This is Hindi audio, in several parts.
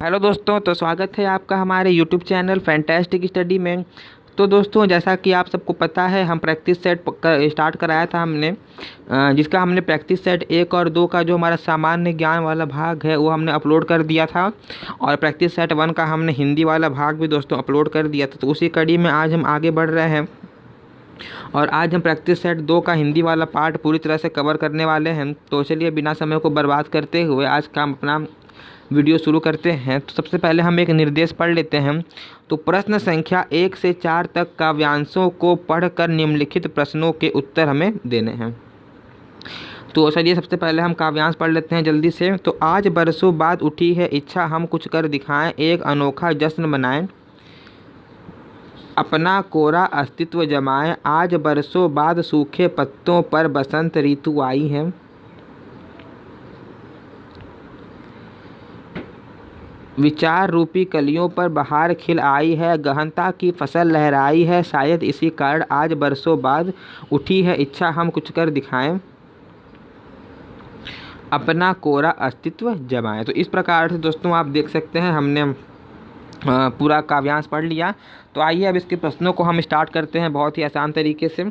हेलो दोस्तों, तो स्वागत है आपका हमारे यूट्यूब चैनल फैंटास्टिक स्टडी में। तो दोस्तों, जैसा कि आप सबको पता है, हम प्रैक्टिस सेट स्टार्ट कराया था हमने, जिसका हमने प्रैक्टिस सेट 1 और 2 का जो हमारा सामान्य ज्ञान वाला भाग है वो हमने अपलोड कर दिया था। और प्रैक्टिस सेट 1 का हमने हिंदी वाला भाग भी दोस्तों अपलोड कर दिया था। तो उसी कड़ी में आज हम आगे बढ़ रहे हैं और आज हम प्रैक्टिस सेट 2 का हिंदी वाला पार्ट पूरी तरह से कवर करने वाले हैं। तो चलिए बिना समय को बर्बाद करते हुए आज का हम अपना वीडियो शुरू करते हैं। तो सबसे पहले हम एक निर्देश पढ़ लेते हैं। तो प्रश्न संख्या 1 से 4 तक काव्यांशों को पढ़कर निम्नलिखित प्रश्नों के उत्तर हमें देने हैं। तो चलिए सबसे पहले हम काव्यांश पढ़ लेते हैं जल्दी से। तो आज बरसों बाद उठी है इच्छा, हम कुछ कर दिखाएं, एक अनोखा जश्न मनाएं, अपना कोरा अस्तित्व जमाएं। आज बरसों बाद सूखे पत्तों पर बसंत ऋतु आई है, विचार रूपी कलियों पर बहार खिल आई है, गहनता की फसल लहराई है, शायद इसी कारण आज बरसों बाद उठी है इच्छा, हम कुछ कर दिखाएं, अपना कोरा अस्तित्व जमाएं। तो इस प्रकार से दोस्तों आप देख सकते हैं हमने पूरा काव्यांश पढ़ लिया। तो आइए अब इसके प्रश्नों को हम स्टार्ट करते हैं बहुत ही आसान तरीके से।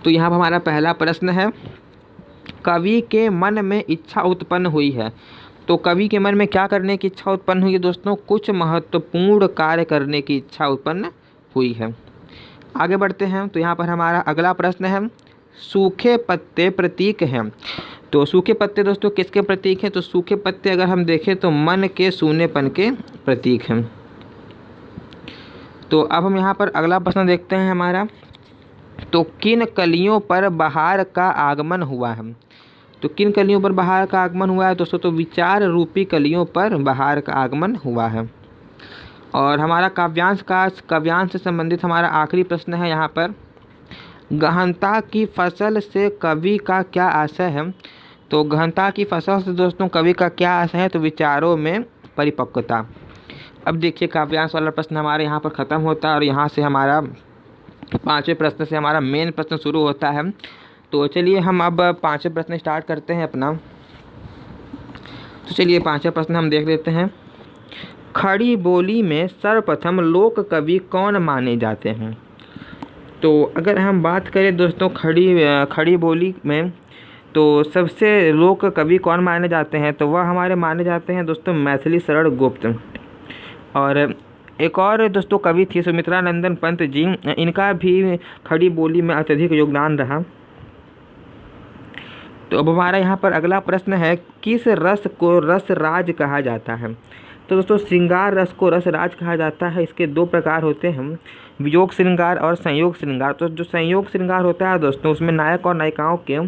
तो यहाँ पर हमारा पहला प्रश्न है, कवि के मन में इच्छा उत्पन्न हुई है। तो कवि के मन में क्या करने की इच्छा उत्पन्न हुई है दोस्तों? कुछ महत्वपूर्ण कार्य करने की इच्छा उत्पन्न हुई है। आगे बढ़ते हैं। तो यहाँ पर हमारा अगला प्रश्न है, सूखे पत्ते प्रतीक हैं। तो सूखे पत्ते दोस्तों किसके प्रतीक हैं? तो सूखे पत्ते अगर हम देखें तो मन के सूनेपन के प्रतीक हैं। तो अब हम यहाँ पर अगला प्रश्न देखते हैं हमारा, तो किन कलियों पर बहार का आगमन हुआ है? तो किन कलियों पर बहार का आगमन हुआ है दोस्तों? तो विचार रूपी कलियों पर बहार का आगमन हुआ है। और हमारा काव्यांश से संबंधित हमारा आखिरी प्रश्न है यहाँ पर, गहनता की फसल से कवि का क्या आशय है? तो गहनता की फसल से दोस्तों कवि का क्या आशय है? तो विचारों में परिपक्वता। अब देखिए काव्यांश वाला प्रश्न हमारे यहाँ पर ख़त्म होता है और यहाँ से हमारा 5वें प्रश्न से हमारा मेन प्रश्न शुरू होता है। तो चलिए हम अब 5वें प्रश्न स्टार्ट करते हैं अपना। तो चलिए 5वां प्रश्न हम देख लेते हैं, खड़ी बोली में सर्वप्रथम लोक कवि कौन माने जाते हैं? तो अगर हम बात करें दोस्तों खड़ी बोली में, तो सबसे लोक कवि कौन माने जाते हैं? तो वह हमारे माने जाते हैं दोस्तों मैथिली शरण गुप्त। और एक और दोस्तों कवि थी सुमित्रा नंदन पंत जी, इनका भी खड़ी बोली में अत्यधिक योगदान रहा। तो अब हमारा यहाँ पर अगला प्रश्न है, किस रस को रस राज कहा जाता है? तो दोस्तों श्रृंगार रस को रस राज कहा जाता है। इसके 2 प्रकार होते हैं, वियोग श्रृंगार और संयोग श्रृंगार। तो जो संयोग श्रृंगार होता है दोस्तों उसमें नायक और नायिकाओं के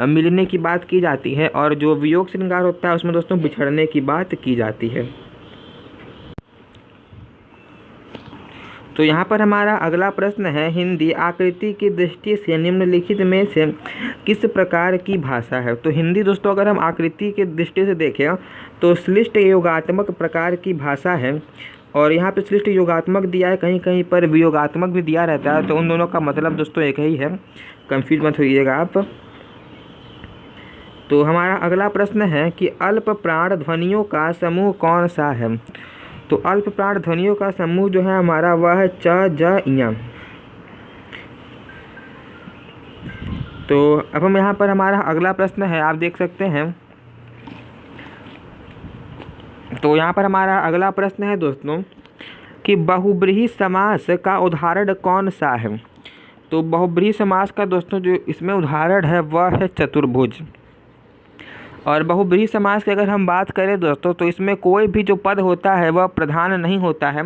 मिलने की बात की जाती है, और जो वियोग श्रृंगार होता है उसमें दोस्तों बिछड़ने की बात की जाती है। तो यहाँ पर हमारा अगला प्रश्न है, हिंदी आकृति की दृष्टि से निम्नलिखित में से किस प्रकार की भाषा है? तो हिंदी दोस्तों अगर हम आकृति की दृष्टि से देखें तो श्लिष्ट योगात्मक प्रकार की भाषा है। और यहाँ पे श्लिष्ट योगात्मक दिया है, कहीं कहीं पर वियोगात्मक भी दिया रहता है। तो उन दोनों का मतलब दोस्तों एक ही है, कंफ्यूज मत होइएगा आप। तो हमारा अगला प्रश्न है कि अल्प प्राण ध्वनियों का समूह कौन सा है? तो अल्प प्राण ध्वनियों का समूह जो है हमारा वह है च ज ञ। तो अब हम यहाँ पर हमारा अगला प्रश्न है, आप देख सकते हैं। तो यहाँ पर हमारा अगला प्रश्न है दोस्तों कि बहुब्रीहि समास का उदाहरण कौन सा है? तो बहुब्रीहि समास का दोस्तों जो इसमें उदाहरण है वह है चतुर्भुज। और बहुब्रीहि समास की अगर हम बात करें दोस्तों तो इसमें कोई भी जो पद होता है वह प्रधान नहीं होता है,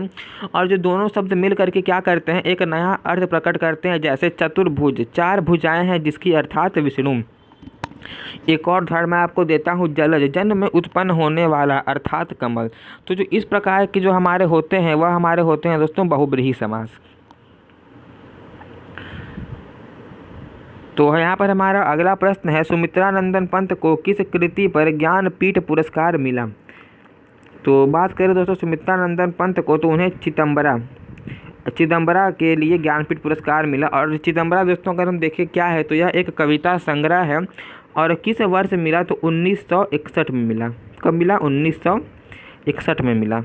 और जो दोनों शब्द मिल करके क्या करते हैं, एक नया अर्थ प्रकट करते हैं। जैसे चतुर्भुज, 4 भुजाएं हैं जिसकी अर्थात विष्णु। एक और उदाहरण मैं आपको देता हूँ, जलज, जन्म में उत्पन्न होने वाला अर्थात कमल। तो जो इस प्रकार के जो हमारे होते हैं वह हमारे होते हैं दोस्तों बहुब्रीहि समास। तो यहाँ पर हमारा अगला प्रश्न है, सुमित्रा नंदन पंत को किस कृति पर ज्ञानपीठ पुरस्कार मिला? तो बात करें दोस्तों सुमित्रा नंदन पंत को, तो उन्हें चिदम्बरा के लिए ज्ञानपीठ पुरस्कार मिला। और चिदम्बरा दोस्तों अगर हम देखें क्या है, तो यह एक कविता संग्रह है। और किस वर्ष मिला? तो 1961 में मिला। कब मिला? 61 में मिला।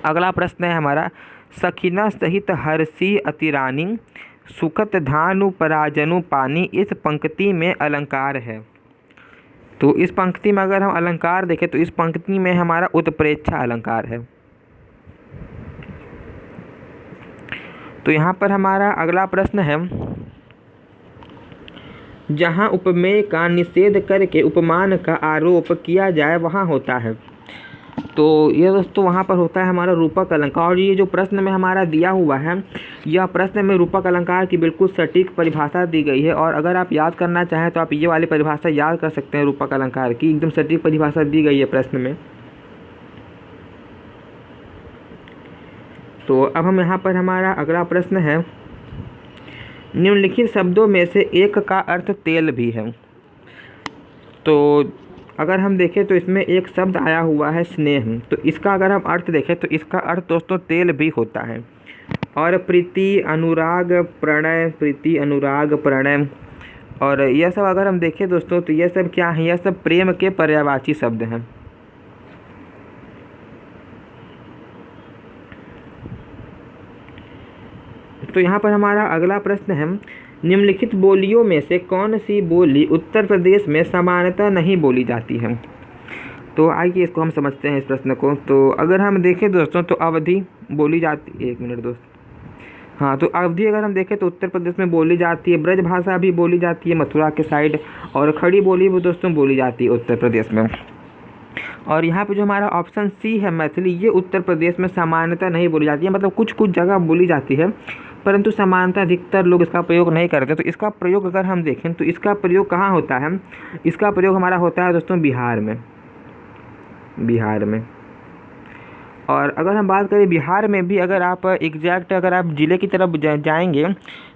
अगला प्रश्न है हमारा, सखीना सहित हर्षी अतिरानी सुखत धानु पराजनु पानी, इस पंक्ति में अलंकार है। तो इस पंक्ति में अगर हम अलंकार देखें तो इस पंक्ति में हमारा उत्प्रेक्षा अलंकार है। तो यहाँ पर हमारा अगला प्रश्न है, जहाँ उपमेय का निषेध करके उपमान का आरोप किया जाए वहाँ होता है। तो ये दोस्तों वहाँ पर होता है हमारा रूपक अलंकार। और ये जो प्रश्न में हमारा दिया हुआ है, यह प्रश्न में रूपक अलंकार की बिल्कुल सटीक परिभाषा दी गई है। और अगर आप याद करना चाहें तो आप ये वाली परिभाषा याद कर सकते हैं, रूपक अलंकार की एकदम सटीक परिभाषा दी गई है प्रश्न में। तो अब हम यहाँ पर हमारा अगला प्रश्न है, निम्नलिखित शब्दों में से एक का अर्थ तेल भी है। तो अगर हम देखें तो इसमें एक शब्द आया हुआ है स्नेह, तो इसका अगर हम अर्थ देखें तो इसका अर्थ दोस्तों तेल भी होता है। और प्रीति अनुराग प्रणय, प्रीति अनुराग प्रणय, और यह सब अगर हम देखें दोस्तों तो यह सब क्या है, यह सब प्रेम के पर्यायवाची शब्द हैं। तो यहाँ पर हमारा अगला प्रश्न है, निम्नलिखित बोलियों में से कौन सी बोली उत्तर प्रदेश में सामान्यतः नहीं बोली जाती है। तो आइए इसको हम समझते हैं इस प्रश्न को। तो अगर हम देखें दोस्तों तो अवधी बोली जाती, एक मिनट दोस्त, हाँ, तो अवधी अगर हम देखें तो उत्तर प्रदेश में बोली जाती है। ब्रज भाषा भी बोली जाती है मथुरा के साइड, और खड़ी बोली भी दोस्तों बोली जाती है उत्तर प्रदेश में। और यहाँ पे जो हमारा ऑप्शन सी है मैथिली, ये उत्तर प्रदेश में सामान्यतः नहीं बोली जाती है, मतलब कुछ कुछ जगह बोली जाती है परंतु सामान्यतः अधिकतर लोग इसका प्रयोग नहीं करते। तो इसका प्रयोग अगर हम देखें तो इसका प्रयोग कहाँ होता है, इसका प्रयोग हमारा होता है दोस्तों बिहार में, बिहार में। और अगर हम बात करें बिहार में भी, अगर आप एग्जैक्ट अगर आप ज़िले की तरफ जाएंगे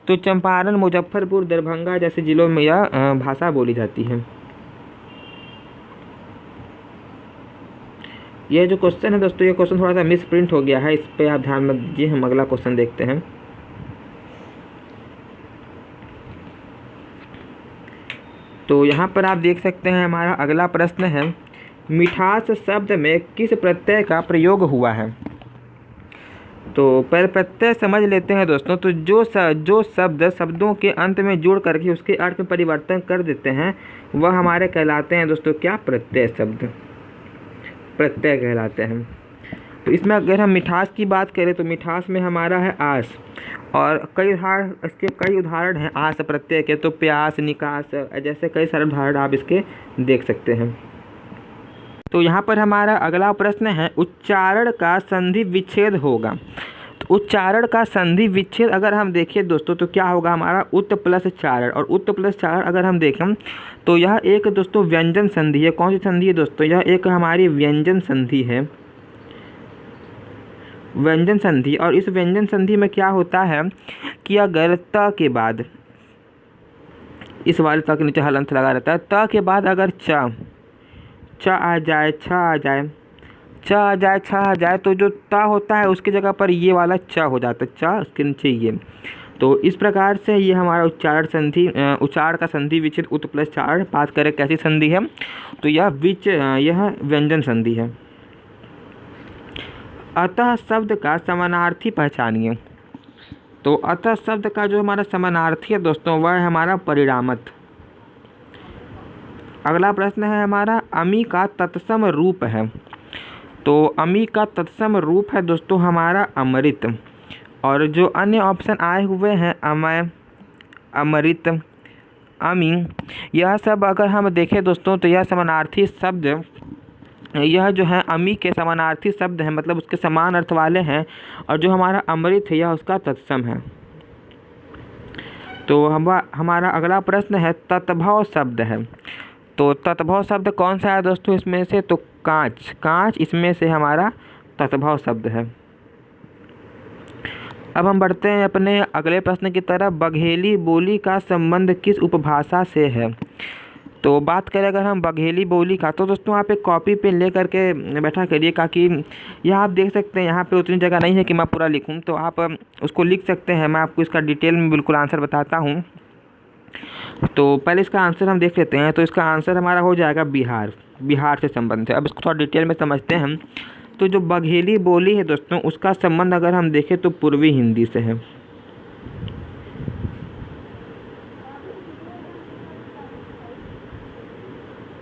तो चंपारण, मुजफ्फरपुर, दरभंगा जैसे ज़िलों में यह भाषा बोली जाती है। यह जो क्वेश्चन है दोस्तों, ये क्वेश्चन थोड़ा सा मिस प्रिंट हो गया है, इस पर आप ध्यान मत दीजिए। हम अगला क्वेश्चन देखते हैं। तो यहाँ पर आप देख सकते हैं हमारा अगला प्रश्न है, मिठास शब्द में किस प्रत्यय का प्रयोग हुआ है। तो पहले प्रत्यय समझ लेते हैं दोस्तों। तो जो शब्द शब्दों के अंत में जोड़ करके उसके अर्थ में परिवर्तन कर देते हैं वह हमारे कहलाते हैं दोस्तों क्या, प्रत्यय शब्द, प्रत्यय कहलाते हैं। तो इसमें अगर हम मिठास की बात करें तो मिठास में हमारा है आस, और कई उदाहरण, इसके कई उदाहरण हैं आस प्रत्यय के। तो प्यास, निकास, जैसे कई सारे उदाहरण आप इसके देख सकते हैं। तो यहाँ पर हमारा अगला प्रश्न है, उच्चारण का संधि विच्छेद होगा। तो उच्चारण का संधि विच्छेद अगर हम देखें दोस्तों तो क्या होगा हमारा, उत प्लस चारण। और उत प्लस चारण अगर हम देखें तो यह एक दोस्तों व्यंजन संधि है। कौन सी संधि है दोस्तों, यह एक हमारी व्यंजन संधि है, व्यंजन संधि। और इस व्यंजन संधि में क्या होता है कि अगर त के बाद, इस वाले त के नीचे हलंत लगा रहता है, त के बाद अगर च आ जाए, छ आ जाए, च आ जाए, छ आ जाए, तो जो त होता है उसकी जगह पर ये वाला च हो जाता है, च उसके नीचे ये। तो इस प्रकार से ये हमारा उच्चारण संधि, उच्चारण का संधि विच्छेद उत प्लस चारण। बात करें कैसी संधि है, तो यह व्यंजन संधि है। अतः शब्द का समानार्थी पहचानिए। तो अतः शब्द का जो हमारा समानार्थी है दोस्तों वह है हमारा परिणामत। अगला प्रश्न है हमारा, अमी का तत्सम रूप है। तो अमी का तत्सम रूप है दोस्तों हमारा अमृत। और जो अन्य ऑप्शन आए हुए हैं अमय, अमृत, अमी, यह सब अगर हम देखें दोस्तों तो यह समानार्थी शब्द, यह जो है अमी के समानार्थी शब्द हैं, मतलब उसके समान अर्थ वाले हैं। और जो हमारा अमृत है यह उसका तत्सम है। तो हमारा अगला प्रश्न है, तत्भव शब्द है। तो तत्भव शब्द कौन सा है दोस्तों इसमें से, तो कांच, कांच इसमें से हमारा तत्भव शब्द है। अब हम बढ़ते हैं अपने अगले प्रश्न की तरफ, बघेली बोली का संबंध किस उपभाषा से है। तो बात करें अगर हम बघेली बोली का, तो दोस्तों आप एक कॉपी पेन ले करके बैठा करिए, ताकि यह आप देख सकते हैं यहाँ पे उतनी जगह नहीं है कि मैं पूरा लिखूँ, तो आप उसको लिख सकते हैं। मैं आपको इसका डिटेल में बिल्कुल आंसर बताता हूँ। तो पहले इसका आंसर हम देख लेते हैं। तो इसका आंसर हमारा हो जाएगा बिहार, बिहार से संबंध है। अब इसको थोड़ा डिटेल में समझते हैं हम। तो जो बघेली बोली है दोस्तों, उसका संबंध अगर हम देखें तो पूर्वी हिंदी से है।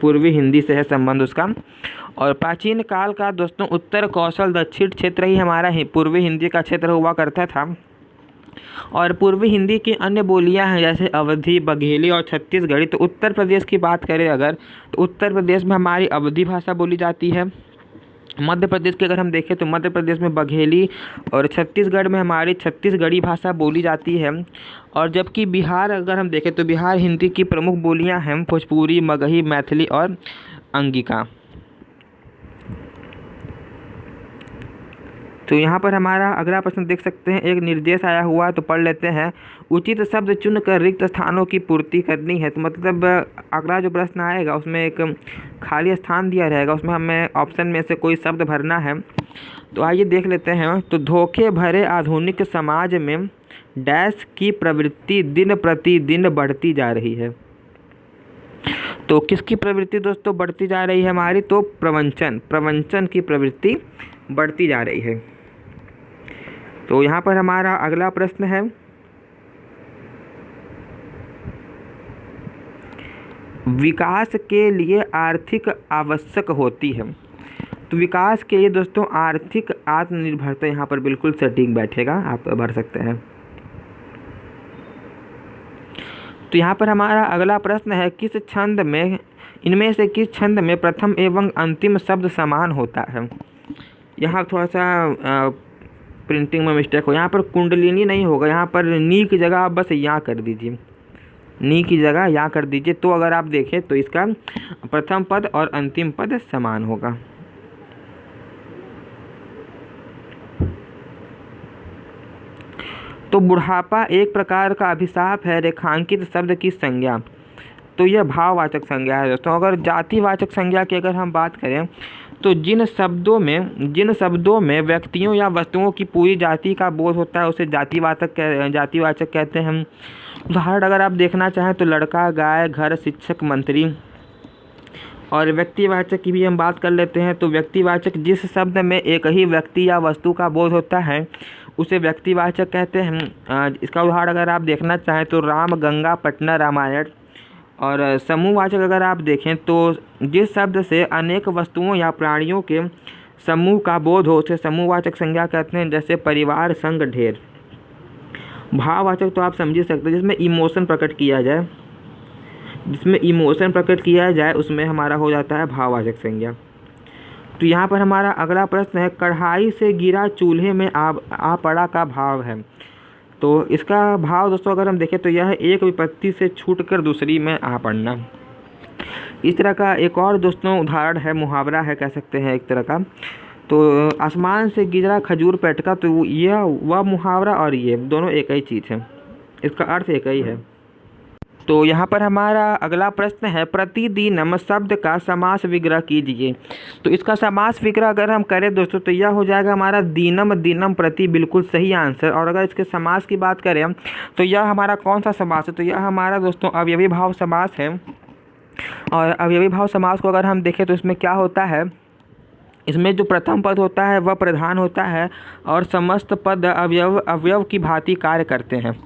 पूर्वी हिंदी से है संबंध उसका। और प्राचीन काल का दोस्तों उत्तर कौशल दक्षिण क्षेत्र ही हमारा पूर्वी हिंदी का क्षेत्र हुआ करता था। और पूर्वी हिंदी की अन्य बोलियां हैं जैसे अवधी, बघेली और छत्तीसगढ़ी। तो उत्तर प्रदेश की बात करें अगर, तो उत्तर प्रदेश में हमारी अवधी भाषा बोली जाती है। मध्य प्रदेश की अगर हम देखें तो मध्य प्रदेश में बघेली, और छत्तीसगढ़ में हमारी छत्तीसगढ़ी भाषा बोली जाती है। और जबकि बिहार अगर हम देखें तो बिहार हिंदी की प्रमुख बोलियां हैं भोजपुरी, मगही, मैथिली और अंगिका। तो यहाँ पर हमारा अगला प्रश्न देख सकते हैं, एक निर्देश आया हुआ है तो पढ़ लेते हैं। उचित शब्द चुनकर रिक्त स्थानों की पूर्ति करनी है। तो मतलब अगला जो प्रश्न आएगा उसमें एक खाली स्थान दिया रहेगा, उसमें हमें ऑप्शन में से कोई शब्द भरना है। तो आइए देख लेते हैं। तो धोखे भरे आधुनिक समाज में डैश की प्रवृत्ति दिन प्रतिदिन बढ़ती जा रही है। तो किसकी प्रवृत्ति दोस्तों बढ़ती जा रही है हमारी? तो प्रवंचन की प्रवृत्ति बढ़ती जा रही है। तो यहाँ पर हमारा अगला प्रश्न है, विकास के लिए आर्थिक आवश्यक होती है। तो विकास के लिए दोस्तों आर्थिक आत्मनिर्भरता यहाँ पर बिल्कुल सटीक बैठेगा, आप भर सकते हैं। तो यहाँ पर हमारा अगला प्रश्न है, किस छंद में, इनमें से किस छंद में प्रथम एवं अंतिम शब्द समान होता है? यहाँ थोड़ा सा प्रिंटिंग में मिस्टेक हो, यहाँ पर कुंडलिनी नहीं होगा, यहाँ पर नी की जगह आप बस या कर दीजिए, नी की जगह या कर दीजिए। तो अगर आप देखें तो इसका प्रथम पद और अंतिम पद समान होगा। तो बुढ़ापा एक प्रकार का अभिशाप है, रेखांकित शब्द की संज्ञा। तो यह भाववाचक संज्ञा है दोस्तों। अगर जातिवाचक संज्ञा की अगर हम बात करें तो जिन शब्दों में व्यक्तियों या वस्तुओं की पूरी जाति का बोध होता है उसे जातिवाचक कहते हैं। उदाहरण अगर आप देखना चाहें तो लड़का, गाय, घर, शिक्षक, मंत्री। और व्यक्तिवाचक की भी हम बात कर लेते हैं। तो व्यक्तिवाचक जिस शब्द में एक ही व्यक्ति या वस्तु का बोध होता है उसे व्यक्तिवाचक कहते हैं। इसका उदाहरण अगर आप देखना चाहें तो राम, गंगा, पटना, रामायण। और समूहवाचक अगर आप देखें तो जिस शब्द से अनेक वस्तुओं या प्राणियों के समूह का बोध हो उसे समूहवाचक संज्ञा कहते हैं, जैसे परिवार, संघ, ढेर। भाववाचक तो आप समझ ही सकते हैं, जिसमें इमोशन प्रकट किया जाए उसमें हमारा हो जाता है भाववाचक संज्ञा। तो यहाँ पर हमारा अगला प्रश्न है, कढ़ाई से गिरा चूल्हे में आ पड़ा का भाव है। तो इसका भाव दोस्तों अगर हम देखें तो यह एक विपत्ति से छूटकर दूसरी में आ पड़ना। इस तरह का एक और दोस्तों उदाहरण है, मुहावरा है कह सकते हैं एक तरह का। तो आसमान से गिरा खजूर पटका, तो यह वह मुहावरा और ये दोनों एक ही चीज़ है, इसका अर्थ एक ही है। तो यहाँ पर हमारा अगला प्रश्न है, प्रतिदिनम शब्द का समास विग्रह कीजिए। तो इसका समास विग्रह अगर हम करें दोस्तों तो यह हो जाएगा हमारा दिनम, दिनम, प्रति, बिल्कुल सही आंसर। और अगर इसके समास की बात करें तो यह हमारा कौन सा समास है? तो यह हमारा दोस्तों अवयवी भाव समास है। और अवयवी भाव समास को अगर हम देखें तो इसमें क्या होता है, इसमें जो प्रथम पद होता है वह प्रधान होता है और समस्त पद अवयव की भांति कार्य करते हैं।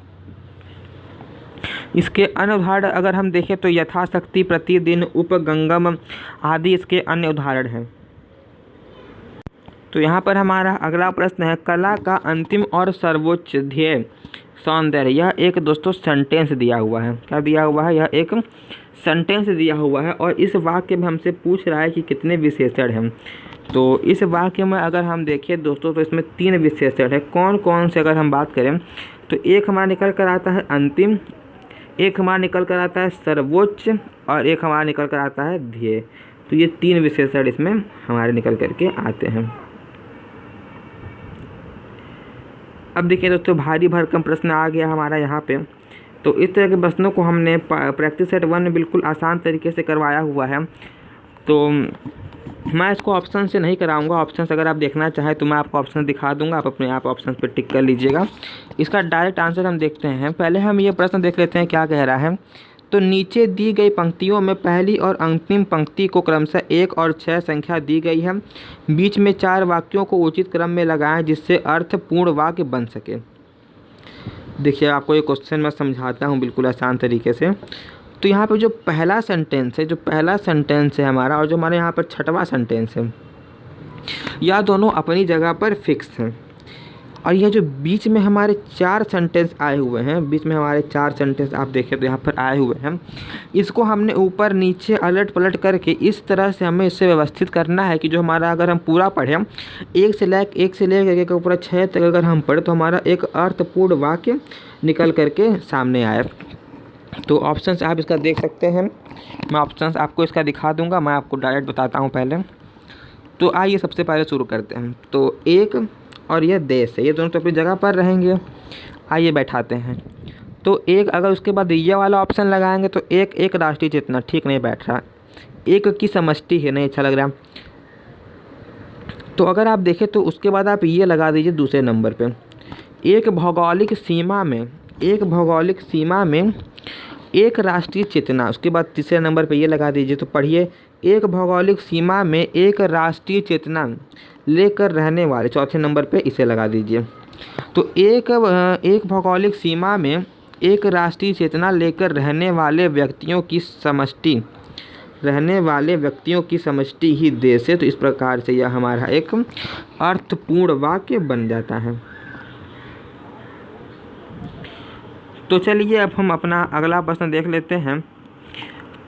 इसके अन्य उदाहरण अगर हम देखें तो यथाशक्ति, प्रतिदिन, उपगंगम आदि इसके अन्य उदाहरण हैं। तो यहाँ पर हमारा अगला प्रश्न है, कला का अंतिम और सर्वोच्च ध्येय सौंदर्य। यह एक दोस्तों सेंटेंस दिया हुआ है। क्या दिया हुआ है? यह एक सेंटेंस दिया हुआ है और इस वाक्य में हमसे पूछ रहा है कि कितने विशेषण हैं। तो इस वाक्य में अगर हम देखें दोस्तों तो इसमें 3 विशेषण है। कौन कौन से अगर हम बात करें तो एक हमारा निकल कर आता है अंतिम, एक हमारा निकल कर आता है सर्वोच्च और एक हमारा निकल कर आता है ध्येय। तो ये 3 विशेषण इसमें हमारे निकल करके आते हैं। अब देखिए दोस्तों भारी भरकम प्रश्न आ गया हमारा यहाँ पे। तो इस तरह के प्रश्नों को हमने प्रैक्टिस सेट 1 में बिल्कुल आसान तरीके से करवाया हुआ है। तो मैं इसको ऑप्शन से नहीं कराऊंगा, ऑप्शन अगर आप देखना चाहें तो मैं आपको ऑप्शन दिखा दूंगा, आप अपने आप ऑप्शन पर टिक कर लीजिएगा। इसका डायरेक्ट आंसर हम देखते हैं। पहले हम ये प्रश्न देख लेते हैं क्या कह रहा है। तो नीचे दी गई पंक्तियों में पहली और अंतिम पंक्ति को क्रमशः 1 और 6 संख्या दी गई है। बीच में 4 वाक्यों को उचित क्रम में लगाएं जिससे अर्थपूर्ण वाक्य बन सके। देखिए आपको ये क्वेश्चन मैं समझाता हूँ बिल्कुल आसान तरीके से। तो यहाँ पे जो पहला सेंटेंस है हमारा, और जो हमारे यहाँ पर छठवां सेंटेंस है, यह दोनों अपनी जगह पर फिक्स हैं। और यह जो बीच में हमारे 4 सेंटेंस आए हुए हैं, बीच में हमारे 4 सेंटेंस आप देखें तो यहाँ पर आए हुए हैं, इसको हमने ऊपर नीचे अलट पलट करके इस तरह से हमें इससे व्यवस्थित करना है कि जो हमारा, अगर हम पूरा पढ़ें 1 से लेकर के ऊपर 6 तक अगर हम पढ़ें तो हमारा एक अर्थपूर्ण वाक्य निकल करके सामने आए। तो ऑप्शंस आप इसका देख सकते हैं, मैं ऑप्शंस आपको इसका दिखा दूंगा, मैं आपको डायरेक्ट बताता हूँ पहले। तो आइए सबसे पहले शुरू करते हैं। तो एक और यह देश है, ये दोनों तो अपनी जगह पर रहेंगे। आइए बैठाते हैं। तो एक, अगर उसके बाद ये वाला ऑप्शन लगाएंगे तो एक राष्ट्रीय चेतना, ठीक नहीं बैठ रहा। एक की समष्टि है, नहीं अच्छा लग रहा। तो अगर आप देखें तो उसके बाद आप ये लगा दीजिए दूसरे नंबर पे, एक भौगोलिक सीमा में एक राष्ट्रीय चेतना। उसके बाद तीसरे नंबर पे ये लगा दीजिए। तो पढ़िए, एक भौगोलिक सीमा में एक राष्ट्रीय चेतना लेकर रहने वाले, चौथे नंबर पे इसे लगा दीजिए। तो एक भौगोलिक सीमा में एक राष्ट्रीय चेतना लेकर रहने वाले व्यक्तियों की समष्टि ही देश है। तो इस प्रकार से यह हमारा एक अर्थपूर्ण वाक्य बन जाता है। तो चलिए अब हम अपना अगला प्रश्न देख लेते हैं।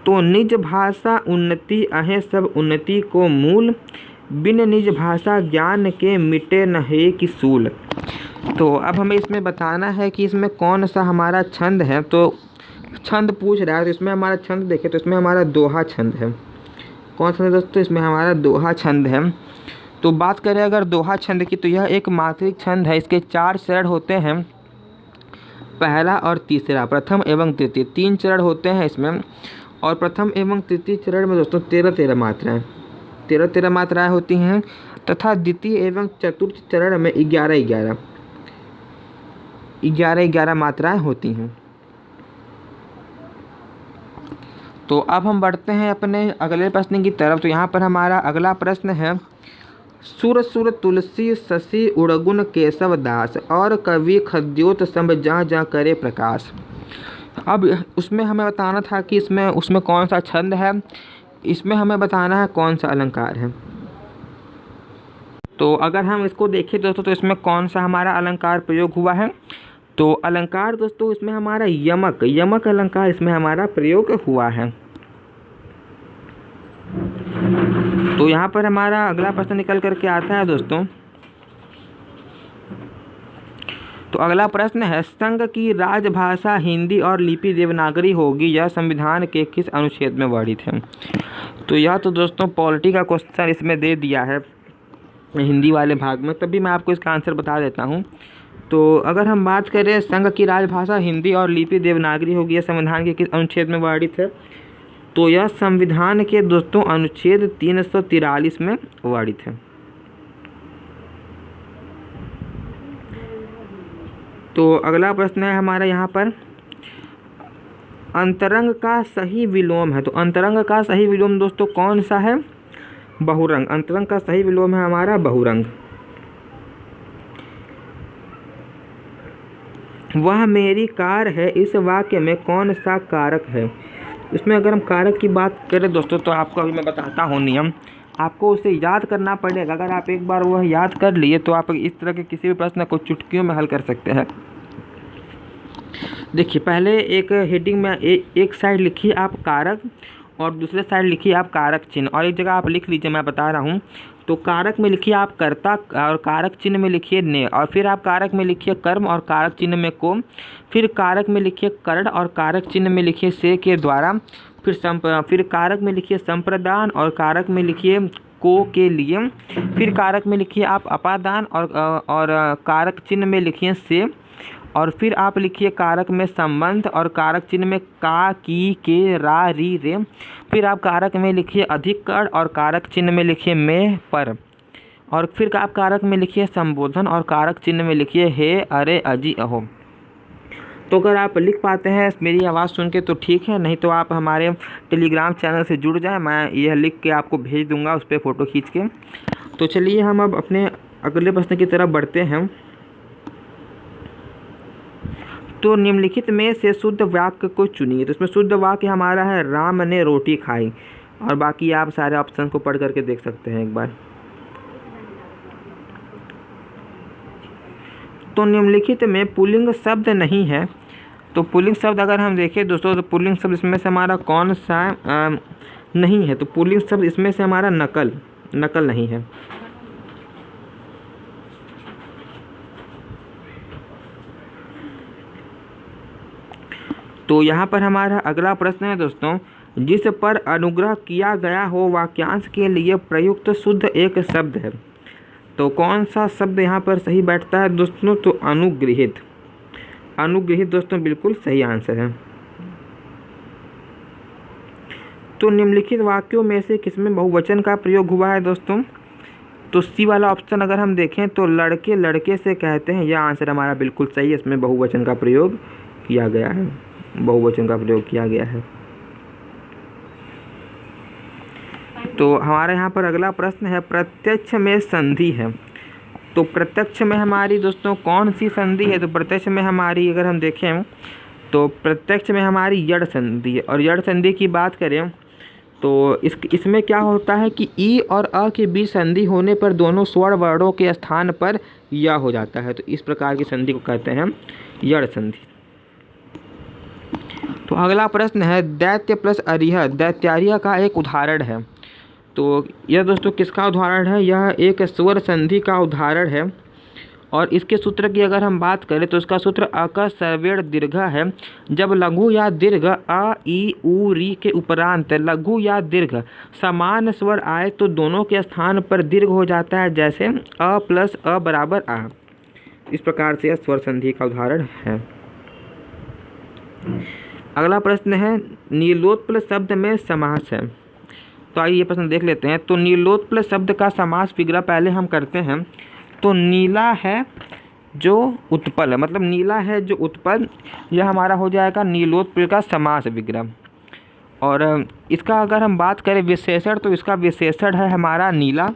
तो निज भाषा उन्नति अहे सब उन्नति को मूल, बिन निज भाषा ज्ञान के मिटे न है कि सूल। तो अब हमें इसमें बताना है कि इसमें कौन सा हमारा छंद है। तो छंद पूछ रहा है, तो इसमें हमारा छंद देखें तो इसमें हमारा दोहा छंद है। कौन सा दोस्तों, इसमें हमारा दोहा छंद है। तो बात करें अगर दोहा छंद की, तो यह एक मात्रिक छंद है। इसके 4 चरण होते हैं, पहला और तीसरा, प्रथम एवं तृतीय, 3 चरण होते हैं इसमें। और प्रथम एवं तृतीय चरण में दोस्तों 13 मात्राएं होती हैं, तथा द्वितीय एवं चतुर्थ चरण में 11 मात्राएं होती हैं। तो अब हम बढ़ते हैं अपने अगले प्रश्न की तरफ। तो यहाँ पर हमारा अगला प्रश्न है, सुर सुर तुलसी शशि उड़गुन केशव दास, और कवि खद्योत संभ जहाँ जहाँ करे प्रकाश। अब उसमें हमें बताना था कि उसमें कौन सा छंद है, इसमें हमें बताना है कौन सा अलंकार है। तो अगर हम इसको देखें दोस्तों तो इसमें कौन सा हमारा अलंकार प्रयोग हुआ है। तो अलंकार दोस्तों इसमें हमारा यमक अलंकार इसमें हमारा प्रयोग हुआ है। तो यहाँ पर हमारा अगला प्रश्न निकल करके आता है दोस्तों। तो अगला प्रश्न है, संघ की राजभाषा हिंदी और लिपि देवनागरी होगी, यह संविधान के किस अनुच्छेद में वर्णित है। तो यह तो दोस्तों पॉलिटी का क्वेश्चन इसमें दे दिया है हिंदी वाले भाग में, तभी मैं आपको इसका आंसर बता देता हूँ। तो अगर हम बात करें संघ की राजभाषा हिंदी और लिपि देवनागरी होगी, यह संविधान के किस अनुच्छेद में वर्णित है। तो यह संविधान के दोस्तों अनुच्छेद 343 में वर्णित है। तो अगला प्रश्न है हमारा यहाँ पर, अंतरंग का सही विलोम है। तो अंतरंग का सही विलोम दोस्तों कौन सा है, बहुरंग। अंतरंग का सही विलोम है हमारा बहुरंग। वह मेरी कार है, इस वाक्य में कौन सा कारक है। इसमें अगर हम कारक की बात करें दोस्तों तो आपको अभी मैं बताता हूँ नियम, आपको उसे याद करना पड़ेगा। अगर आप एक बार वह याद कर लिए तो आप इस तरह के किसी भी प्रश्न को चुटकियों में हल कर सकते हैं। देखिए पहले एक हेडिंग में एक साइड लिखिए आप कारक और दूसरे साइड लिखिए आप कारक चिन्ह, और एक जगह आप लिख लीजिए, मैं बता रहा हूँ। तो कारक में लिखिए आप कर्ता और कारक चिन्ह में लिखिए ने, और फिर आप कारक में लिखिए कर्म और कारक चिन्ह में को, फिर कारक में लिखिए कर्ण और कारक चिन्ह में लिखिए से के द्वारा, फिर कारक में लिखिए संप्रदान और कारक में लिखिए को के लिए, फिर कारक में लिखिए आप अपादान और कारक चिन्ह में लिखिए से, और फिर आप लिखिए कारक में संबंध और कारक चिन्ह में का, की, के, रा, री, रे। फिर आप कारक में लिखिए अधिकरण और कारक चिन्ह में लिखिए में, पर। और फिर आप कारक में लिखिए संबोधन और कारक चिन्ह में लिखिए हे, अरे, अजी, अहो। तो अगर आप लिख पाते हैं मेरी आवाज़ सुन के तो ठीक है, नहीं तो आप हमारे टेलीग्राम चैनल से जुड़ जाएं, मैं यह लिख के आपको भेज दूंगा उस पर फ़ोटो खींच के। तो चलिए हम अब अपने अगले प्रश्न की तरफ बढ़ते हैं। तो निम्नलिखित में से शुद्ध वाक्य को चुनिए। तो इसमें शुद्ध वाक्य हमारा है राम ने रोटी खाई, और बाकी आप सारे ऑप्शन को पढ़ करके देख सकते हैं एक बार। तो निम्नलिखित में पुल्लिंग शब्द नहीं है। तो पुल्लिंग शब्द अगर हम देखें दोस्तों, तो पुल्लिंग शब्द इसमें से हमारा कौन सा नहीं है। तो पुल्लिंग शब्द इसमें से हमारा नकल नहीं है। तो यहाँ पर हमारा अगला प्रश्न है दोस्तों, जिस पर अनुग्रह किया गया हो वाक्यांश के लिए प्रयुक्त शुद्ध एक शब्द है। तो कौन सा शब्द यहाँ पर सही बैठता है दोस्तों? तो अनुग्रहित दोस्तों बिल्कुल सही आंसर है। तो निम्नलिखित वाक्यों में से किसमें बहुवचन का प्रयोग हुआ है दोस्तों? तो सी वाला ऑप्शन अगर हम देखें तो लड़के लड़के से कहते हैं, यह आंसर हमारा बिल्कुल सही है। इसमें बहुवचन का प्रयोग किया गया है, तो हमारे यहाँ पर अगला प्रश्न है प्रत्यक्ष में संधि है। तो प्रत्यक्ष में हमारी दोस्तों कौन सी संधि है? तो प्रत्यक्ष में हमारी अगर हम देखें तो प्रत्यक्ष में हमारी यड़ संधि है। और यड़ संधि की बात करें तो इसमें क्या होता है कि ई और अ के बीच संधि होने पर दोनों स्वर वर्णों के स्थान पर या हो जाता है। तो इस प्रकार की संधि को कहते हैं यड़ संधि। तो अगला प्रश्न है दैत्य प्लस अरिह दैत्यारिह का एक उदाहरण है। तो यह दोस्तों किसका उदाहरण है? यह एक स्वर संधि का उदाहरण है। और इसके सूत्र की अगर हम बात करें तो इसका सूत्र अ सर्वेण दीर्घ है। जब लघु या दीर्घ अ, ई, उ, री के उपरांत लघु या दीर्घ समान स्वर आए तो दोनों के स्थान पर दीर्घ हो जाता है, जैसे अ प्लस अ बराबर आ। इस प्रकार से यह स्वर संधि का उदाहरण है। अगला प्रश्न है नीलोत्पल शब्द में समास है। तो आइए ये प्रश्न देख लेते हैं। तो नीलोत्पल शब्द का समास विग्रह पहले हम करते हैं। तो नीला है जो उत्पल है, मतलब नीला है जो उत्पल, यह हमारा हो जाएगा नीलोत्पल का समास विग्रह। और इसका अगर हम बात करें विशेषण, तो इसका विशेषण है हमारा नीला।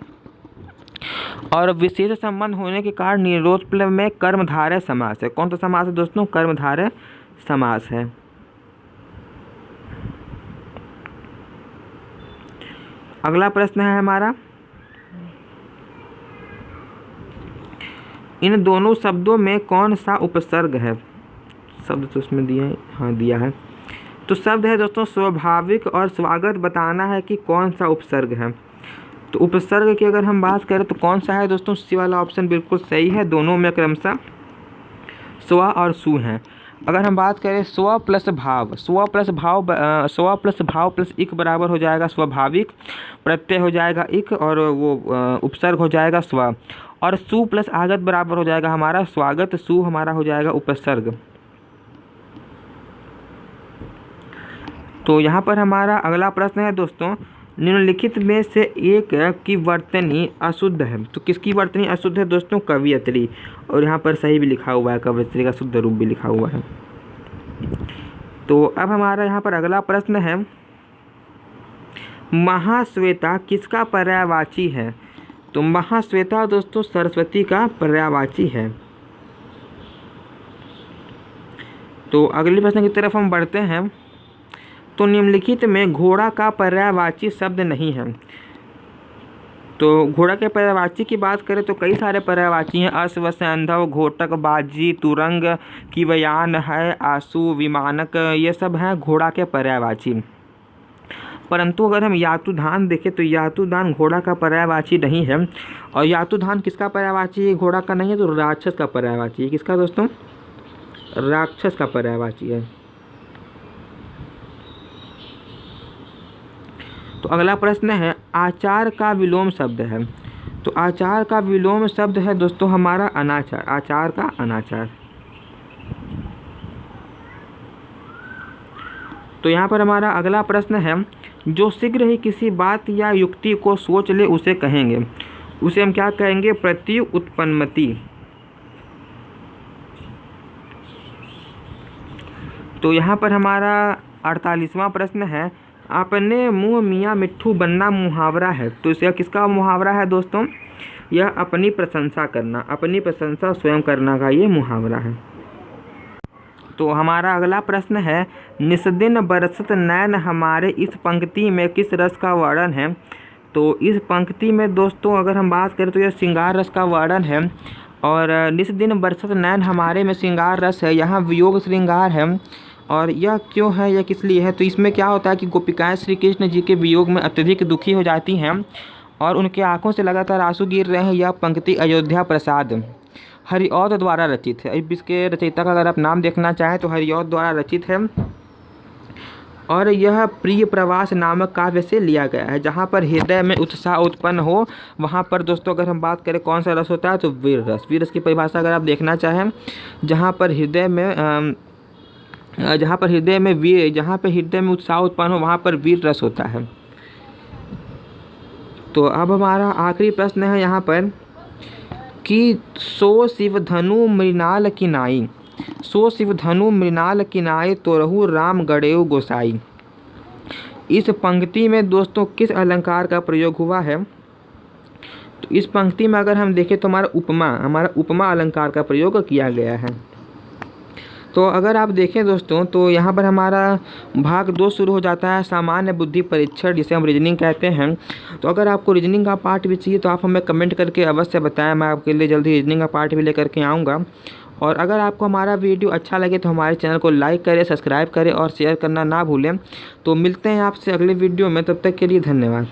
और विशेष संबंध होने के कारण नीलोत्पल में कर्मधारय समास है। कौन सा समास है दोस्तों? कर्मधारय समास है। अगला प्रश्न है हमारा इन दोनों शब्दों में कौन सा उपसर्ग है? शब्द तो उसमें दिया है, हाँ दिया है। तो शब्द है दोस्तों स्वाभाविक और स्वागत बताना है कि कौन सा उपसर्ग है। तो उपसर्ग की अगर हम बात करें तो कौन सा है दोस्तों? सी वाला ऑप्शन बिल्कुल सही है। दोनों में क्रमशः स्व और सु हैं। अगर हम बात करें स्व प्लस भाव प्लस इक बराबर हो जाएगा स्वाभाविक, प्रत्यय हो जाएगा इक, और वो उपसर्ग हो जाएगा स्व। और सु प्लस आगत बराबर हो जाएगा हमारा स्वागत, सु हमारा हो जाएगा उपसर्ग। तो यहाँ पर हमारा अगला प्रश्न है दोस्तों निम्नलिखित में से एक की वर्तनी अशुद्ध है। तो किसकी वर्तनी अशुद्ध है दोस्तों? कवियत्री। और यहाँ पर सही भी लिखा हुआ है, कवियत्री का शुद्ध रूप भी लिखा हुआ है। तो अब हमारा यहाँ पर अगला प्रश्न है महाश्वेता किसका पर्यायवाची है? तो महाश्वेता दोस्तों सरस्वती का पर्यायवाची है। तो अगले प्रश्न की तरफ हम बढ़ते हैं। तो निम्नलिखित में घोड़ा का पर्यायवाची शब्द नहीं है। तो घोड़ा के पर्यायवाची की बात करें तो कई सारे पर्यायवाची हैं। अश्व, सैंधव, घोटक, बाजी, तुरंग, किवयान है, आंसू, विमानक, ये सब हैं घोड़ा के पर्यायवाची। परंतु अगर हम यातुधान देखें तो यातुधान घोड़ा का पर्यायवाची नहीं है। और यातुधान किसका पर्यायवाची है? घोड़ा का नहीं है, तो राक्षस का पर्यायवाची है। किसका दोस्तों? राक्षस का पर्यायवाची है। तो अगला प्रश्न है आचार का विलोम शब्द है। तो आचार का विलोम शब्द है दोस्तों हमारा अनाचार। आचार का अनाचार। तो यहाँ पर हमारा अगला प्रश्न है, जो शीघ्र ही किसी बात या युक्ति को सोच ले उसे कहेंगे, उसे हम क्या कहेंगे? प्रत्युत्पन्नमति। तो यहाँ पर हमारा 48वां प्रश्न है, अपने मुँह मियाँ मिट्ठू बनना मुहावरा है। तो यह किसका मुहावरा है दोस्तों? यह अपनी प्रशंसा करना, अपनी प्रशंसा स्वयं करना का ये मुहावरा है। तो हमारा अगला प्रश्न है, निस्दिन बरसत नैन हमारे, इस पंक्ति में किस रस का वर्णन है? तो इस पंक्ति में दोस्तों अगर हम बात करें तो यह श्रृंगार रस का वर्णन है। और निस्दिन बरसत नैन हमारे में श्रृंगार रस है, यहाँ वियोग श्रृंगार है। और यह क्यों है, यह किस लिए है? तो इसमें क्या होता है कि गोपिकाएँ श्री कृष्ण जी के वियोग में अत्यधिक दुखी हो जाती हैं और उनके आँखों से लगातार आंसू गिर रहे हैं। यह पंक्ति अयोध्या प्रसाद हरिऔध द्वारा रचित है। अब इसके रचयिता का अगर आप नाम देखना चाहें तो हरिऔध द्वारा रचित है और यह प्रिय प्रवास नामक काव्य से लिया गया है। जहाँ पर हृदय में उत्साह उत्पन्न हो वहाँ पर दोस्तों अगर हम बात करें कौन सा रस होता है, तो वीर रस। वीर रस की परिभाषा अगर आप देखना चाहें, जहाँ पर हृदय में उत्साह उत्पन्न हो वहाँ पर वीर रस होता है। तो अब हमारा आखिरी प्रश्न है यहाँ पर कि सो शिवधनु मृणाल किनाई, सो शिवधनु मृणाल किनाई तोरहु राम गड़ेउ गोसाई। इस पंक्ति में दोस्तों किस अलंकार का प्रयोग हुआ है? तो इस पंक्ति में अगर हम देखें तो हमारा उपमा अलंकार का प्रयोग किया गया है। तो अगर आप देखें दोस्तों तो यहाँ पर हमारा भाग 2 शुरू हो जाता है, सामान्य बुद्धि परीक्षण, जिसे हम रीजनिंग कहते हैं। तो अगर आपको रीजनिंग का पार्ट भी चाहिए तो आप हमें कमेंट करके अवश्य बताएं, मैं आपके लिए जल्दी रीजनिंग का पार्ट भी लेकर के आऊँगा। और अगर आपको हमारा वीडियो अच्छा लगे तो हमारे चैनल को लाइक करें, सब्सक्राइब करें और शेयर करना ना भूलें। तो मिलते हैं आपसे अगले वीडियो में, तब तक के लिए धन्यवाद।